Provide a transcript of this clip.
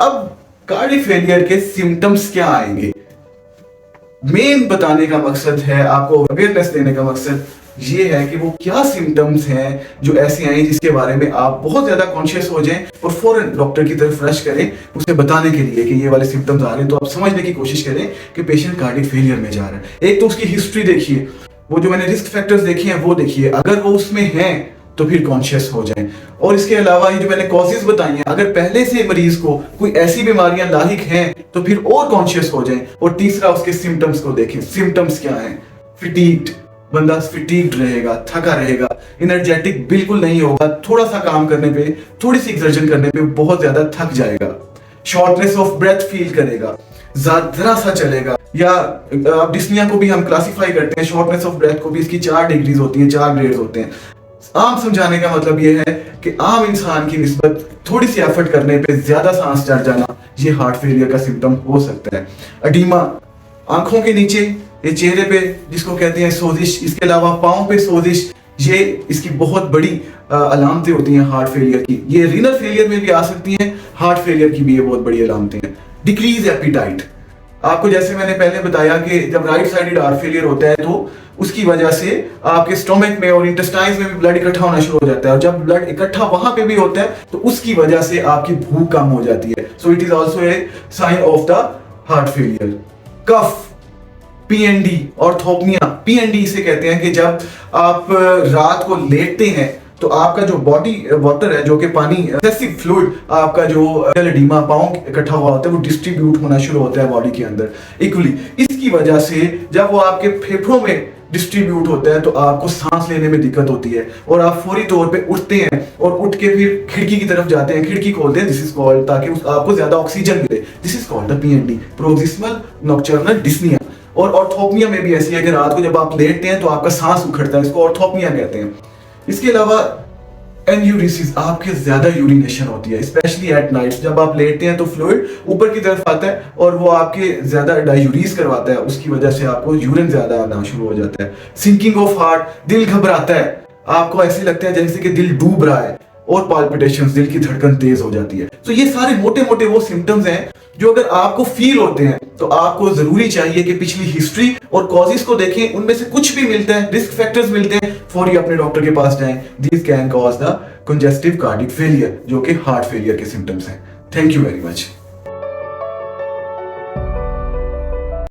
अब cardiac failure के symptoms क्या आएंगे, मेन बताने का मकसद है, आपको अवेयरनेस देने का मकसद ये है कि वो क्या सिम्टम्स हैं जो ऐसे आए जिसके बारे में आप बहुत ज्यादा कॉन्शियस हो जाएं और फौरन डॉक्टर की तरफ रश करें उसे बताने के लिए कि ये वाले सिम्टम्स आ रहे हैं। तो आप समझने की कोशिश करें कि पेशेंट कार्डियक फेलियर में जा रहा है। एक तो उसकी हिस्ट्री देखिए, वो जो मैंने रिस्क फैक्टर्स देखे हैं वो देखिए, अगर वो उसमें हैं तो फिर कॉन्शियस हो जाएं। और इसके अलावा ये जो मैंने कॉजेज बताई हैं, अगर पहले से मरीज को कोई ऐसी बीमारियां लाहिक हैं तो फिर और कॉन्शियस हो जाएं। और तीसरा उसके सिम्टम्स को देखें, सिम्टम्स क्या हैं। फिटीग्ड, बंदा फिटीग्ड रहेगा, थका रहेगा, एनर्जेटिक बिल्कुल नहीं होगा, थोड़ा सा काम करने पे, थोड़ी सी एक्सर्शन करने पे बहुत ज्यादा थक जाएगा, शॉर्टनेस ऑफ ब्रेथ फील करेगा, जरा सा चलेगा, या डिस्निया को भी हम क्लासिफाई करते हैं, शॉर्टनेस ऑफ ब्रेथ को भी इसकी 4 डिग्रीज होती हैं, 4 ग्रेड्स होते हैं। आम समझाने का मतलब यह है कि आम इंसान की निस्बत थोड़ी सी एफर्ट करने पे ज्यादा सांस चढ़ जाना, ये हार्ट फेलियर का सिम्टम हो सकता है। अडीमा, आंखों के नीचे, ये चेहरे पे जिसको कहते हैं सोजिश, इसके अलावा पाँव पे सोजिश, ये इसकी बहुत बड़ी अलामतें होती हैं हार्ट फेलियर की। ये रीनल फेलियर में भी आ सकती हैं, हार्ट फेलियर की भी ये बहुत बड़ी अलामतें हैं। डिक्रीज एपिटाइट, आपको जैसे मैंने पहले बताया कि जब राइट साइडेड हार्ट फेलियर होता है तो उसकी वजह से आपके स्टोमक में और इंटेस्टाइन्स में भी ब्लड इकट्ठा होना शुरू हो जाता है, और जब ब्लड इकट्ठा वहां पे भी होता है तो उसकी वजह से आपकी भूख कम हो जाती है। So it is also a sign of the heart failure. Cough, PND, orthopnoea, PND इसे कहते हैं कि जब आप रात को लेटते हैं तो आपका जो बॉडी वाटर है, जो कि पानी एक्सेसिव फ्लूइड, आपका जो एडिमा पाँव इकट्ठा हुआ होता है वो डिस्ट्रीब्यूट होना शुरू होता है बॉडी के अंदर इक्वली। इसकी वजह से जब वो आपके फेफड़ों में डिस्ट्रीब्यूट होता है तो आपको सांस लेने में दिक्कत होती है और आप फौरी तौर पे उठते हैं और उठ के फिर खिड़की की तरफ जाते हैं, खिड़की खोलते हैं, दिस इज कॉल्ड, ताकि आपको ज्यादा ऑक्सीजन मिले, this is called the PND, proximal nocturnal dyspnoea. और ऑर्थोपनिया में भी ऐसी है कि रात को जब आप लेटते हैं तो आपका सांस उखड़ता है, इसको ऑर्थोपनिया कहते हैं। इसके अलावा एन्यूरिसिस, आपके ज्यादा यूरिनेशन होती है स्पेशली एट नाइट, जब आप लेटते हैं तो फ्लूइड ऊपर की तरफ आता है और वो आपके ज्यादा डायूरीज करवाता है, उसकी वजह से आपको यूरिन ज्यादा आना शुरू हो जाता है। सिंकिंग ऑफ हार्ट, दिल घबराता है, आपको ऐसे लगता है जैसे कि दिल डूब रहा है, और पाल्पिटेशंस, दिल की धड़कन तेज हो जाती है। तो ये सारे मोटे मोटे वो सिम्टम्स हैं जो अगर आपको फील होते हैं तो आपको जरूरी चाहिए कि पिछली हिस्ट्री और कॉजेस को देखें, उनमें से कुछ भी मिलता है, रिस्क फैक्टर्स मिलते हैं, फौरी अपने डॉक्टर के पास जाएं। This can cause the congestive cardiac failure, जो कि हार्ट फेलियर के सिम्टम्स हैं। Thank you very much.